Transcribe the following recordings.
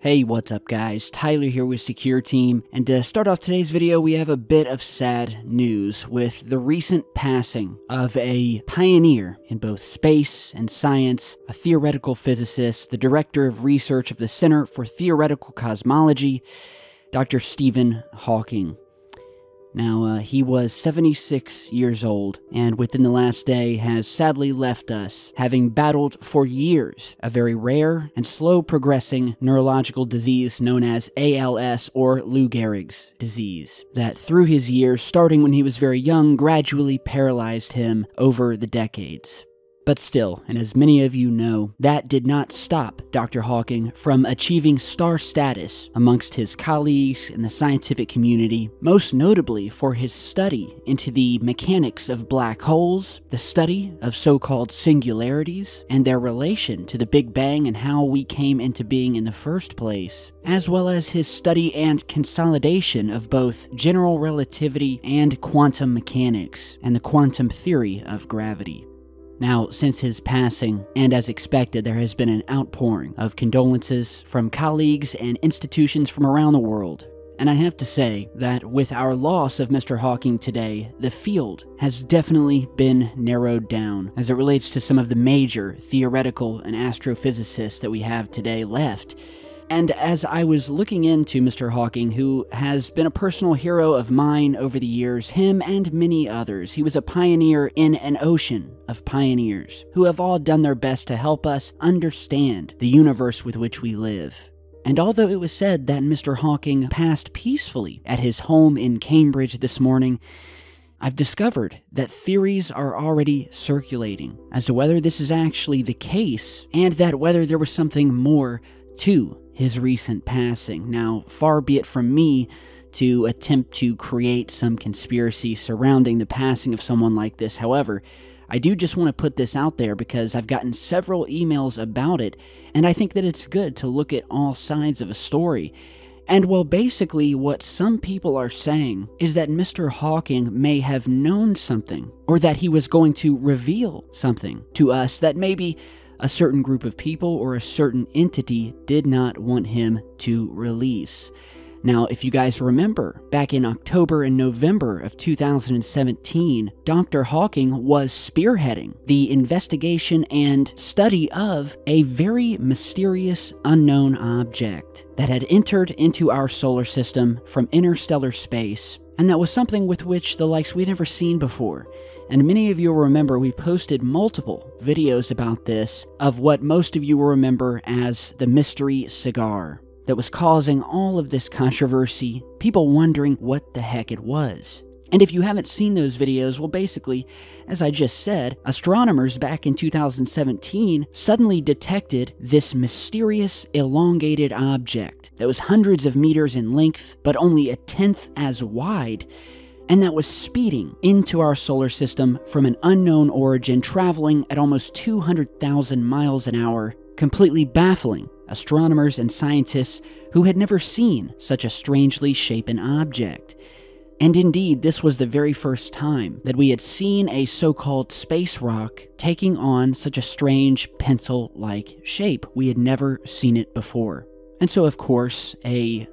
Hey, what's up guys? Tyler here with Secureteam, and to start off today's video, we have a bit of sad news with the recent passing of a pioneer in both space and science, a theoretical physicist, the director of research of the Center for Theoretical Cosmology, Dr. Stephen Hawking. Now, he was 76 years old, and within the last day has sadly left us, having battled for years a very rare and slow-progressing neurological disease known as ALS, or Lou Gehrig's disease, that through his years, starting when he was very young, gradually paralyzed him over the decades. But still, and as many of you know, that did not stop Dr. Hawking from achieving star status amongst his colleagues in the scientific community, most notably for his study into the mechanics of black holes, the study of so-called singularities, and their relation to the Big Bang and how we came into being in the first place, as well as his study and consolidation of both general relativity and quantum mechanics, and the quantum theory of gravity. Now, since his passing, and as expected, there has been an outpouring of condolences from colleagues and institutions from around the world. And I have to say that with our loss of Mr. Hawking today, the field has definitely been narrowed down as it relates to some of the major theoretical and astrophysicists that we have today left. And as I was looking into Mr. Hawking, who has been a personal hero of mine over the years, him and many others, he was a pioneer in an ocean of pioneers who have all done their best to help us understand the universe with which we live. And although it was said that Mr. Hawking passed peacefully at his home in Cambridge this morning, I've discovered that theories are already circulating as to whether this is actually the case, and that whether there was something more to his recent passing. Now, far be it from me to attempt to create some conspiracy surrounding the passing of someone like this. However, I do just want to put this out there because I've gotten several emails about it, and I think that it's good to look at all sides of a story. And well, basically what some people are saying is that Mr. Hawking may have known something, or that he was going to reveal something to us that maybe a certain group of people or a certain entity did not want him to release. Now, if you guys remember, back in October and November of 2017, Dr. Hawking was spearheading the investigation and study of a very mysterious unknown object that had entered into our solar system from interstellar space, and that was something with which the likes we'd never seen before. And many of you will remember we posted multiple videos about this, of what most of you will remember as the mystery cigar that was causing all of this controversy, people wondering what the heck it was. And if you haven't seen those videos, well, basically, as I just said, astronomers back in 2017 suddenly detected this mysterious elongated object that was hundreds of meters in length, but only a tenth as wide, and that was speeding into our solar system from an unknown origin, traveling at almost 200,000 miles an hour, completely baffling astronomers and scientists who had never seen such a strangely shapen object. And indeed, this was the very first time that we had seen a so-called space rock taking on such a strange pencil-like shape. We had never seen it before. And so, of course,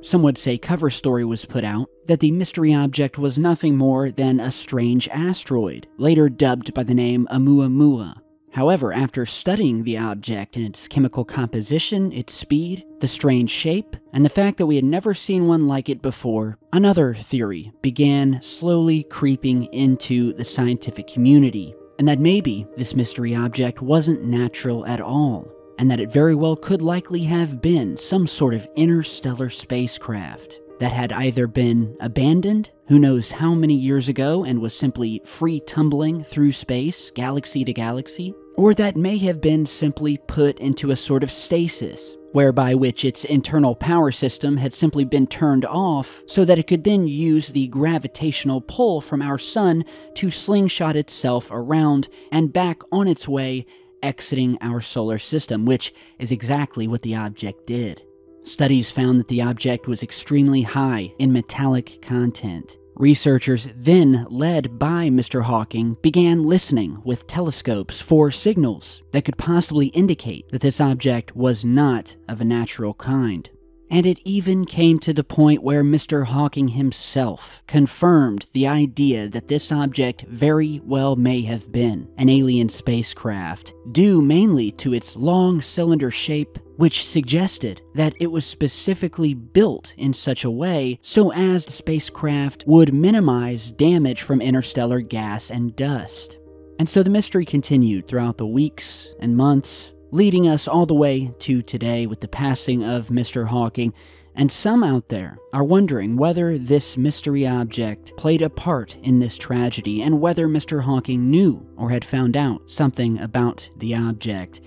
some would say cover story was put out that the mystery object was nothing more than a strange asteroid, later dubbed by the name Oumuamua. However, after studying the object and its chemical composition, its speed, the strange shape, and the fact that we had never seen one like it before, another theory began slowly creeping into the scientific community, and that maybe this mystery object wasn't natural at all, and that it very well could likely have been some sort of interstellar spacecraft that had either been abandoned, who knows how many years ago, and was simply free tumbling through space, galaxy to galaxy, or that may have been simply put into a sort of stasis, whereby which its internal power system had simply been turned off so that it could then use the gravitational pull from our sun to slingshot itself around and back on its way, exiting our solar system, which is exactly what the object did. Studies found that the object was extremely high in metallic content. Researchers then, led by Mr. Hawking, began listening with telescopes for signals that could possibly indicate that this object was not of a natural kind. And it even came to the point where Mr. Hawking himself confirmed the idea that this object very well may have been an alien spacecraft, due mainly to its long cylinder shape, which suggested that it was specifically built in such a way so as the spacecraft would minimize damage from interstellar gas and dust. And so the mystery continued throughout the weeks and months, leading us all the way to today with the passing of Mr. Hawking, and some out there are wondering whether this mystery object played a part in this tragedy and whether Mr. Hawking knew or had found out something about the object.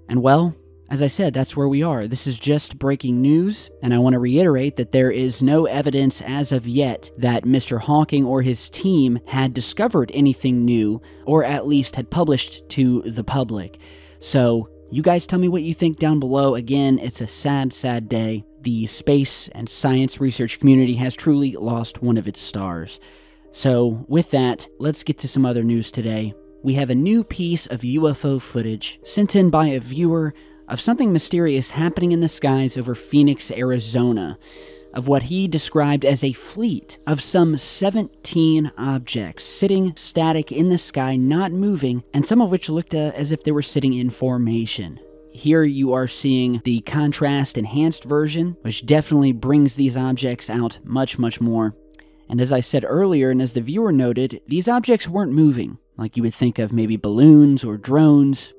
And well, as I said, that's where we are. This is just breaking news, and I want to reiterate that there is no evidence as of yet that Mr. Hawking or his team had discovered anything new, or at least had published to the public. So, you guys tell me what you think down below. Again, it's a sad, sad day. The space and science research community has truly lost one of its stars. So, with that, let's get to some other news today. We have a new piece of UFO footage sent in by a viewer of something mysterious happening in the skies over Phoenix, Arizona, of what he described as a fleet of some 17 objects sitting static in the sky, not moving, and some of which looked as if they were sitting in formation. Here you are seeing the contrast enhanced version, which definitely brings these objects out much, much more. And as I said earlier, and as the viewer noted, these objects weren't moving, like you would think of maybe balloons or drones,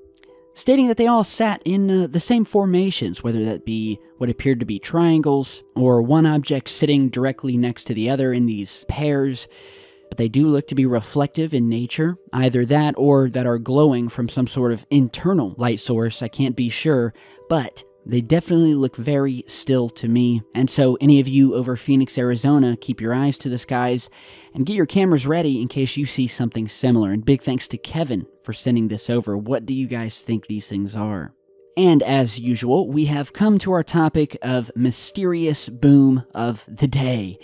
stating that they all sat in the same formations, whether that be what appeared to be triangles, or one object sitting directly next to the other in these pairs. But they do look to be reflective in nature, either that or that are glowing from some sort of internal light source. I can't be sure, but they definitely look very still to me. And so any of you over Phoenix, Arizona, keep your eyes to the skies and get your cameras ready in case you see something similar. And big thanks to Kevin for sending this over. What do you guys think these things are? And as usual, we have come to our topic of mysterious boom of the day.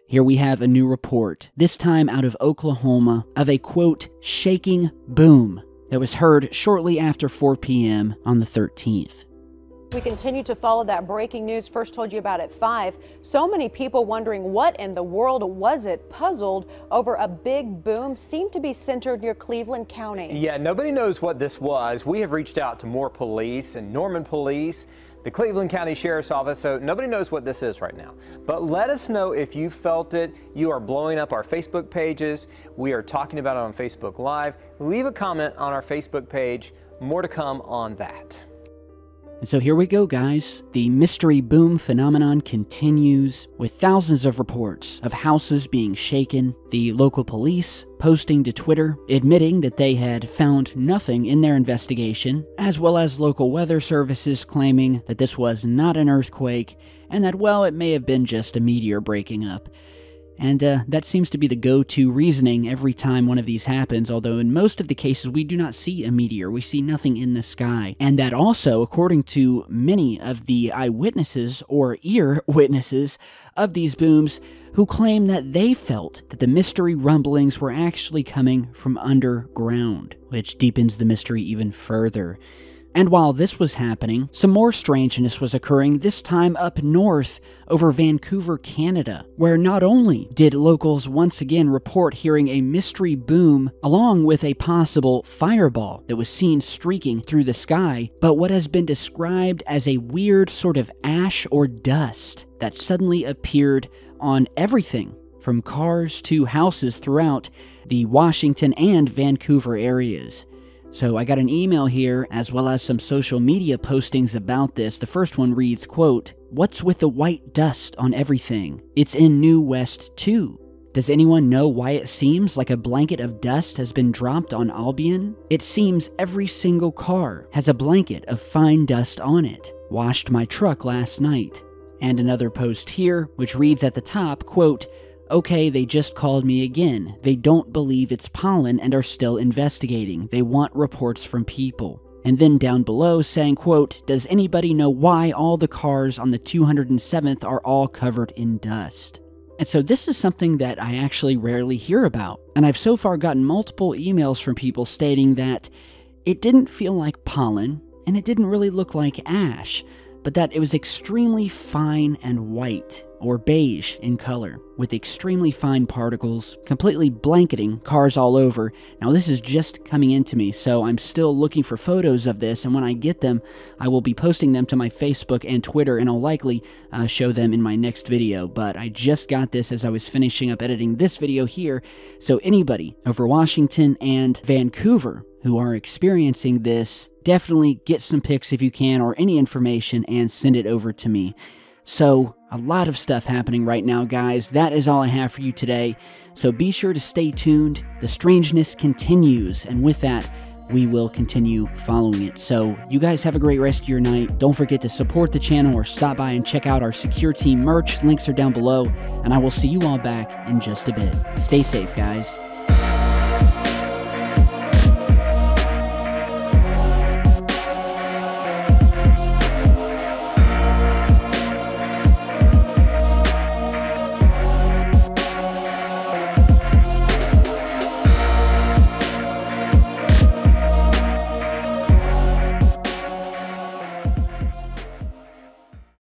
Here we have a new report, this time out of Oklahoma, of a, quote, shaking boom that was heard shortly after 4 p.m. on the 13th. We continue to follow that breaking news. First told you about at 5. So many people wondering what in the world was it, puzzled over a big boom seemed to be centered near Cleveland County. Yeah, nobody knows what this was. We have reached out to more police and Norman Police, the Cleveland County Sheriff's Office, so nobody knows what this is right now. But let us know if you felt it. You are blowing up our Facebook pages. We are talking about it on Facebook Live. Leave a comment on our Facebook page. More to come on that. And so here we go, guys. The mystery boom phenomenon continues with thousands of reports of houses being shaken, the local police posting to Twitter admitting that they had found nothing in their investigation, as well as local weather services claiming that this was not an earthquake and that, well, it may have been just a meteor breaking up. And that seems to be the go-to reasoning every time one of these happens, although in most of the cases we do not see a meteor, we see nothing in the sky. And that also, according to many of the eyewitnesses or ear witnesses of these booms, who claim that they felt that the mystery rumblings were actually coming from underground, which deepens the mystery even further. And while this was happening, some more strangeness was occurring, this time up north over Vancouver, Canada, where not only did locals once again report hearing a mystery boom along with a possible fireball that was seen streaking through the sky, but what has been described as a weird sort of ash or dust that suddenly appeared on everything from cars to houses throughout the Washington and Vancouver areas. So I got an email here, as well as some social media postings about this. The first one reads, quote, "What's with the white dust on everything? It's in New West too. Does anyone know why it seems like a blanket of dust has been dropped on Albion? It seems every single car has a blanket of fine dust on it. Washed my truck last night." And another post here, which reads at the top, quote, "Okay, they just called me again. They don't believe it's pollen and are still investigating. They want reports from people." And then down below saying, quote, "Does anybody know why all the cars on the 207th are all covered in dust?" And so this is something that I actually rarely hear about. And I've so far gotten multiple emails from people stating that it didn't feel like pollen and it didn't really look like ash, but that it was extremely fine and white, or beige in color, with extremely fine particles, completely blanketing cars all over. Now this is just coming into me, so I'm still looking for photos of this, and when I get them, I will be posting them to my Facebook and Twitter, and I'll likely show them in my next video. But I just got this as I was finishing up editing this video here, so anybody over Washington and Vancouver who are experiencing this, definitely get some pics if you can, or any information, and send it over to me. So, a lot of stuff happening right now, guys. That is all I have for you today. So be sure to stay tuned. The strangeness continues, and with that, we will continue following it. So, you guys have a great rest of your night. Don't forget to support the channel or stop by and check out our Secureteam merch. Links are down below, and I will see you all back in just a bit. Stay safe, guys.